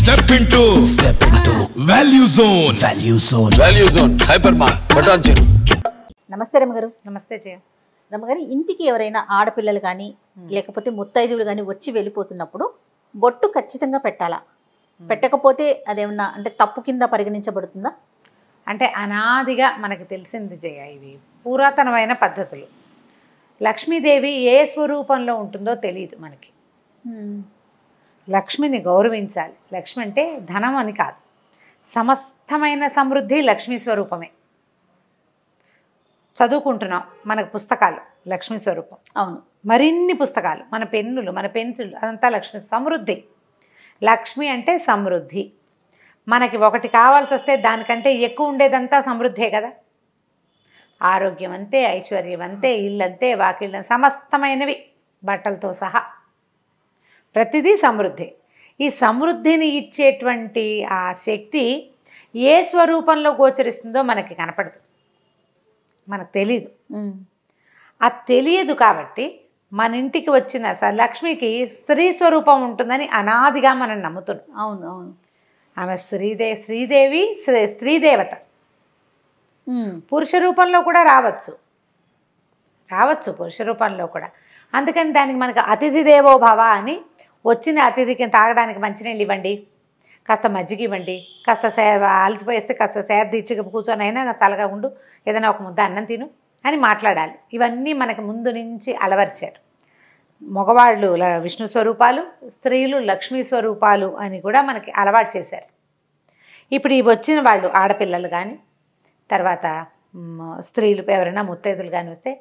Step into Value Zone. Value Zone. Hypermart. Button. నమస్తే రమగారు. నమస్తే జయ. రమగారు, ఇంటికి ఎవరైనా ఆడపిల్లలు కానీ లేకపోతే ముత్తైదువులు కానీ వచ్చి వెళ్ళిపోతున్నప్పుడు బొట్టు ఖచ్చితంగా పెట్టాలా? పెట్టకపోతే అదేమన్నా అంటే తప్పు కింద పరిగణించబడుతుందా? అంటే అనాదిగా మనకు తెలిసింది జయ, ఇవి పురాతనమైన పద్ధతులు. లక్ష్మీదేవి ఏ స్వరూపంలో ఉంటుందో తెలియదు మనకి. లక్ష్మిని గౌరవించాలి. లక్ష్మి అంటే ధనం అని కాదు, సమస్తమైన సమృద్ధి లక్ష్మీ స్వరూపమే. చదువుకుంటున్నాం, మనకు పుస్తకాలు లక్ష్మీ స్వరూపం. అవును, మరిన్ని పుస్తకాలు, మన పెన్నులు, మన పెన్సిళ్ళు, అదంతా లక్ష్మి సమృద్ధి. లక్ష్మి అంటే సమృద్ధి. మనకి ఒకటి కావాల్సి వస్తే దానికంటే ఎక్కువ ఉండేదంతా సమృద్ధే కదా. ఆరోగ్యం అంతే, ఐశ్వర్యం అంతే, ఇల్లంతే, వాకిళ్ళ సమస్తమైనవి బట్టలతో సహా ప్రతిదీ సమృద్ధి. ఈ సమృద్ధిని ఇచ్చేటువంటి ఆ శక్తి ఏ స్వరూపంలో గోచరిస్తుందో మనకి కనపడదు, మనకు తెలీదు. అది తెలియదు కాబట్టి మన ఇంటికి వచ్చిన లక్ష్మికి స్త్రీ స్వరూపం ఉంటుందని అనాదిగా మనం నమ్ముతున్నాం. అవును అవును, ఆమె శ్రీదేవి స్త్రీదేవత. పురుష రూపంలో కూడా రావచ్చు పురుష రూపంలో కూడా. అందుకని దానికి మనకు అతిథి దేవో భవ అని, వచ్చిన అతిథికి తాగడానికి మంచినీళ్ళు ఇవ్వండి, కాస్త మజ్జిగ ఇవ్వండి, కాస్త అలసిపోయేస్తే కాస్త తీర్చిగా కూర్చొని అయినా చల్లగా ఉండు, ఏదైనా ఒక ముద్ద అన్నం తిను అని మాట్లాడాలి. ఇవన్నీ మనకు ముందు నుంచి అలవర్చారు. మగవాళ్ళు విష్ణు స్వరూపాలు, స్త్రీలు లక్ష్మీ స్వరూపాలు అని కూడా మనకి అలవాటు చేశారు. ఇప్పుడు ఇవి వచ్చిన వాళ్ళు ఆడపిల్లలు కానీ, తర్వాత స్త్రీలు ఎవరైనా ముత్తైదులు కానీ వస్తే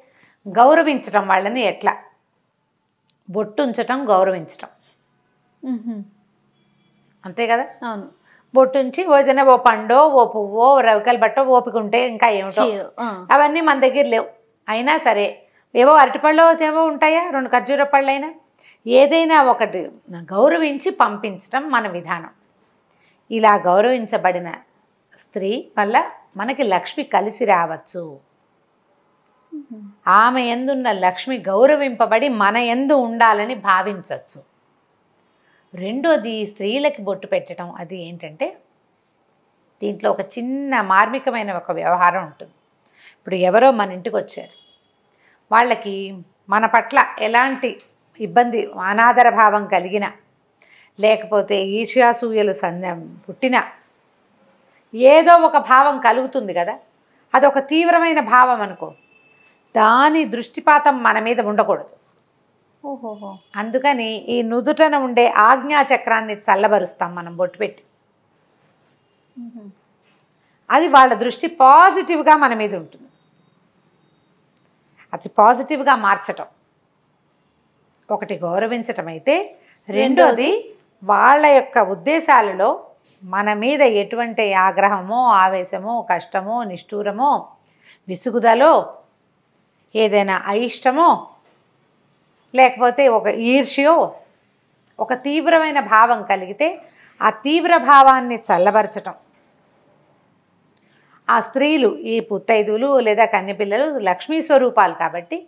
గౌరవించడం, వాళ్ళని ఎట్లా బొట్టు ఉంచటం, గౌరవించటం అంతే కదా. అవును, బొట్టు ఉంచి ఏదైనా ఓ పండో, ఓ పువ్వో, రవికల బట్టో, ఓపిక ఉంటే ఇంకా ఏమిటో, అవన్నీ మన దగ్గర లేవు. అయినా సరే ఏవో అరటిపళ్ళు ఏవో ఉంటాయా, 2 ఖర్జూర పళ్ళు అయినా, ఏదైనా ఒకటి గౌరవించి పంపించడం మన విధానం. ఇలా గౌరవించబడిన స్త్రీ వల్ల మనకి లక్ష్మి కలిసి రావచ్చు. ఆమె యందున్న లక్ష్మి గౌరవింపబడి మన యందు ఉండాలని భావించవచ్చు. రెండోది, స్త్రీలకి బొట్టు పెట్టడం అది ఏంటంటే, దీంట్లో ఒక చిన్న మార్మికమైన ఒక వ్యవహారం ఉంటుంది. ఇప్పుడు ఎవరో మన ఇంటికి వచ్చారు, వాళ్ళకి మన పట్ల ఎలాంటి ఇబ్బంది, అనాదర భావం కలిగిన, లేకపోతే ఈర్ష్యాసూయలు పుట్టిన ఏదో ఒక భావం కలుగుతుంది కదా. అదొక తీవ్రమైన భావం అనుకో, దాని దృష్టిపాతం మన మీద ఉండకూడదు. ఓహోహో, అందుకని ఈ నుదుటన ఉండే ఆజ్ఞాచక్రాన్ని చల్లబరుస్తాం మనం బొట్టు పెట్టి. అది వాళ్ళ దృష్టి పాజిటివ్గా మన మీద ఉంటుంది. అది పాజిటివ్గా మార్చటం ఒకటి గౌరవించటం అయితే, రెండోది వాళ్ళ యొక్క ఉద్దేశాలలో మన మీద ఎటువంటి ఆగ్రహమో, ఆవేశమో, కష్టమో, నిష్ఠూరమో, విసుగుదలో, ఏదైనా అయిష్టమో, లేకపోతే ఒక ఈర్ష్యో, ఒక తీవ్రమైన భావం కలిగితే ఆ తీవ్ర భావాన్ని చల్లబరచటం. ఆ స్త్రీలు, ఈ పుత్తైదులు లేదా కన్యపిల్లలు లక్ష్మీ స్వరూపాలు కాబట్టి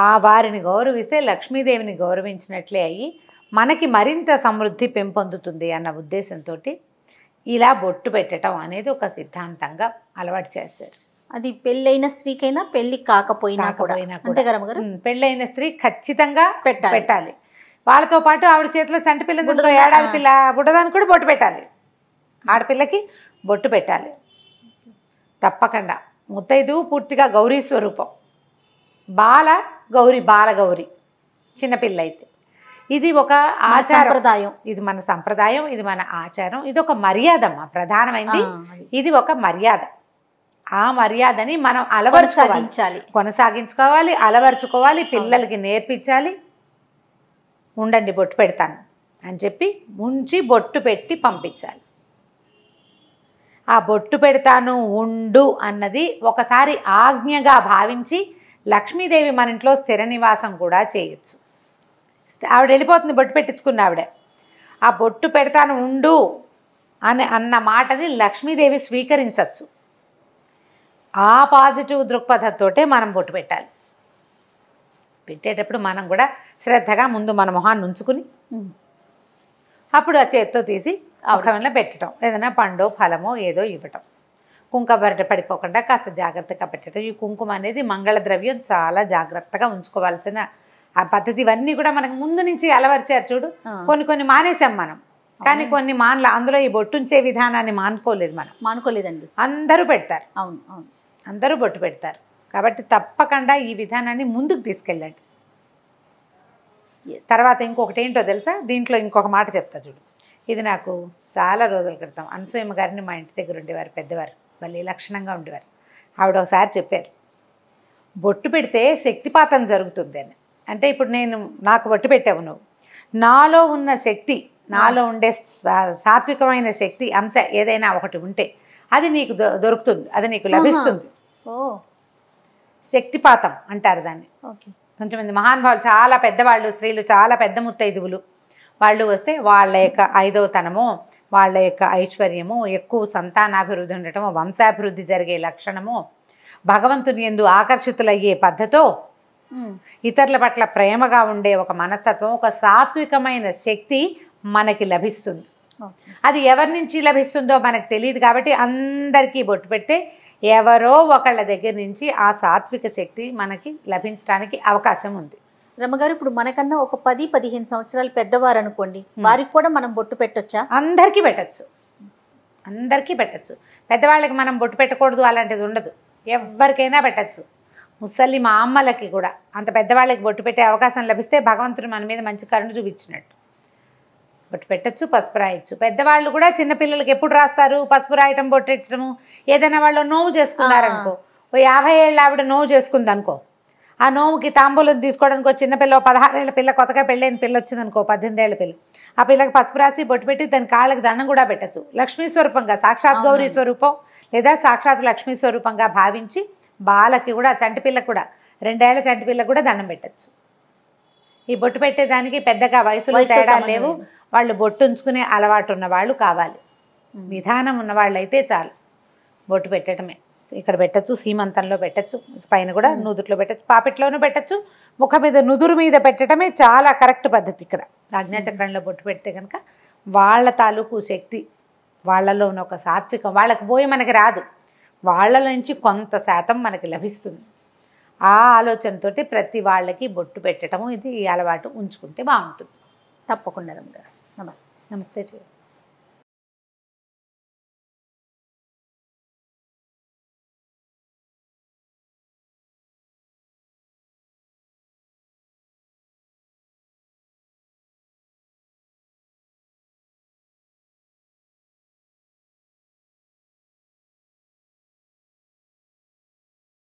ఆ వారిని గౌరవిస్తే లక్ష్మీదేవిని గౌరవించినట్లే అయ్యి మనకి మరింత సమృద్ధి పెంపొందుతుంది అన్న ఉద్దేశంతో ఇలా బొట్టు పెట్టడం అనేది ఒక సిద్ధాంతంగా అలవాటు చేశారు. అది పెళ్ళైన స్త్రీకైనా పెళ్ళి కాకపోయినా కూడా అంతే కదా గారు. పెళ్ళైన స్త్రీ ఖచ్చితంగా పెట్టాలి. వాళ్ళతో పాటు ఆవిడ చేతిలో చంటి పిల్ల, ఏడాది పిల్ల బుడ్డదానికి కూడా బొట్టు పెట్టాలి. ఆడపిల్లకి బొట్టు పెట్టాలి తప్పకుండా. ముత్తైదు పూర్తిగా గౌరీ స్వరూపం, బాలగౌరి చిన్నపిల్ల అయితే. ఇది ఒక ఆచారం, ఇది మన సంప్రదాయం, ఇది మన ఆచారం, ఇది ఒక మర్యాద. ప్రధానమైనది ఇది ఒక మర్యాద. ఆ మర్యాదని మనం కొనసాగించుకోవాలి, అలవర్చుకోవాలి, పిల్లలకి నేర్పించాలి. ఉండండి బొట్టు పెడతాను అని చెప్పి ఉంచి బొట్టు పెట్టి పంపించాలి. ఆ బొట్టు పెడతాను ఉండు అన్నది ఒకసారి ఆజ్ఞగా భావించి లక్ష్మీదేవి మన ఇంట్లో స్థిర నివాసం కూడా చేయొచ్చు. ఆవిడ వెళ్ళిపోతుంది బొట్టు పెట్టించుకున్న ఆవిడ. ఆ బొట్టు పెడతాను ఉండు అన్న మాటని లక్ష్మీదేవి స్వీకరించవచ్చు. ఆ పాజిటివ్ దృక్పథంతోటే మనం బొట్టు పెట్టాలి. పెట్టేటప్పుడు మనం కూడా శ్రద్ధగా ముందు మన మొహాన్ని ఉంచుకుని అప్పుడు ఆ చేత్తో తీసి ఒకవేళ పెట్టడం, ఏదైనా పండో ఫలమో ఏదో ఇవ్వటం, కుంకుమ పడిపోకుండా కాస్త జాగ్రత్తగా పెట్టడం. ఈ కుంకుమ అనేది మంగళ ద్రవ్యం, చాలా జాగ్రత్తగా ఉంచుకోవాల్సిన ఆ పద్ధతి. ఇవన్నీ కూడా మనకు ముందు నుంచి అలవర్చారు చూడు. కొన్ని మానేసాం మనం, కానీ కొన్ని అందులో ఈ బొట్టుంచే విధానాన్ని మానుకోలేదండి. అందరూ పెడతారు. అవును అవును, అందరూ బొట్టు పెడతారు. కాబట్టి తప్పకుండా ఈ విధానాన్ని ముందుకు తీసుకెళ్ళండి. తర్వాత ఇంకొకటి ఏంటో తెలుసా, దీంట్లో ఇంకొక మాట చెప్తా చూడు. ఇది నాకు చాలా రోజుల క్రితం అనసూయమ్మ గారిని మా ఇంటి దగ్గర ఉండేవారు, పెద్దవారు, మళ్ళీ లక్షణంగా ఉండేవారు. ఆవిడ ఒకసారి చెప్పారు, బొట్టు పెడితే శక్తిపాతం జరుగుతుంది అని. అంటే ఇప్పుడు నాకు బొట్టు పెట్టావు, నువ్వు నాలో ఉన్న శక్తి, నాలో ఉండే సాత్వికమైన శక్తి అంశ ఏదైనా ఒకటి ఉంటే అది నీకు దొరుకుతుంది, అది నీకు లభిస్తుంది. శక్తిపాతం అంటారు దాన్ని. కొంచెంమంది మహానుభావులు, చాలా పెద్దవాళ్ళు, స్త్రీలు, చాలా పెద్ద ముత్తైదువులు వాళ్ళు వస్తే వాళ్ళ యొక్క 5వ తనము, వాళ్ళ యొక్క ఐశ్వర్యము, ఎక్కువ సంతానాభివృద్ధి ఉండటము, వంశాభివృద్ధి జరిగే లక్షణము, భగవంతుని యందు ఆకర్షితులయ్యే పద్ధతో, ఇతరుల పట్ల ప్రేమగా ఉండే ఒక మనస్తత్వం, ఒక సాత్వికమైన శక్తి మనకి లభిస్తుంది. అది ఎవరి నుంచి లభిస్తుందో మనకు తెలియదు. కాబట్టి అందరికీ బొట్టు పెడితే ఎవరో ఒకళ్ళ దగ్గర నుంచి ఆ సాత్విక శక్తి మనకి లభించడానికి అవకాశం ఉంది. రమ్మగారు, ఇప్పుడు మనకన్నా ఒక 10-15 సంవత్సరాలు పెద్దవారు అనుకోండి, వారికి కూడా మనం బొట్టు పెట్టొచ్చా? అందరికీ పెట్టచ్చు, అందరికీ పెట్టచ్చు. పెద్దవాళ్ళకి మనం బొట్టు పెట్టకూడదు అలాంటిది ఉండదు, ఎవరికైనా పెట్టచ్చు. ముసలి మా అమ్మలకి కూడా, అంత పెద్దవాళ్ళకి బొట్టు పెట్టే అవకాశం లభిస్తే భగవంతుడు మన మీద మంచి కరుణ చూపించినట్టు. బొట్టు పెట్టచ్చు, పసుపు రాయొచ్చు. పెద్దవాళ్ళు కూడా చిన్నపిల్లలకి ఎప్పుడు రాస్తారు పసుపు రాయటం, బొట్టు పెట్టడము? ఏదైనా వాళ్ళు నోవు చేసుకున్నారనుకో, ఓ 50 ఏళ్ళ ఆవిడ నోవు చేసుకుంది అనుకో, ఆ నోవుకి తాంబూలం తీసుకోవడానికి చిన్నపిల్ల, 16 ఏళ్ళ పిల్ల, కొత్తగా పెళ్ళైన పిల్ల వచ్చిందనుకో, 18 ఏళ్ళ పిల్ల, ఆ పిల్లకి పసుపు రాసి బొట్టు పెట్టి దాని కాళ్ళకి దండం కూడా పెట్టచ్చు. లక్ష్మీ స్వరూపంగా, సాక్షాత్ గౌరీ స్వరూపం లేదా సాక్షాత్ లక్ష్మీ స్వరూపంగా భావించి బాలకి కూడా, చంటి పిల్లకి కూడా, 2 ఏళ్ల చంటి పిల్లకి కూడా దండం పెట్టచ్చు. ఈ బొట్టు పెట్టేదానికి పెద్దగా వయసులో తేడా లేవు. వాళ్ళు బొట్టు ఉంచుకునే అలవాటు ఉన్న వాళ్ళు కావాలి, విధానం ఉన్న వాళ్ళు అయితే చాలు. బొట్టు పెట్టడమే ఇక్కడ పెట్టచ్చు, సీమంతంలో పెట్టచ్చు, పైన కూడా నుదుట్లో పెట్టచ్చు, పాపిట్లోనూ పెట్టచ్చు, ముఖం మీద నుదురు మీద పెట్టడమే చాలా కరెక్ట్ పద్ధతి. ఇక్కడ ఆజ్ఞాచక్రంలో బొట్టు పెడితే కనుక వాళ్ళ తాలూకు శక్తి, వాళ్ళలో ఉన్న ఒక సాత్వికం వాళ్ళకి పోయి మనకి రాదు, వాళ్ళలో నుంచి కొంత శాతం మనకి లభిస్తుంది. ఆ ఆలోచనతోటి ప్రతి వాళ్ళకి బొట్టు పెట్టడము, ఇది ఈ అలవాటు ఉంచుకుంటే బాగుంటుంది. తప్పకుండా రమ్మగారు. నమస్తే. నమస్తే.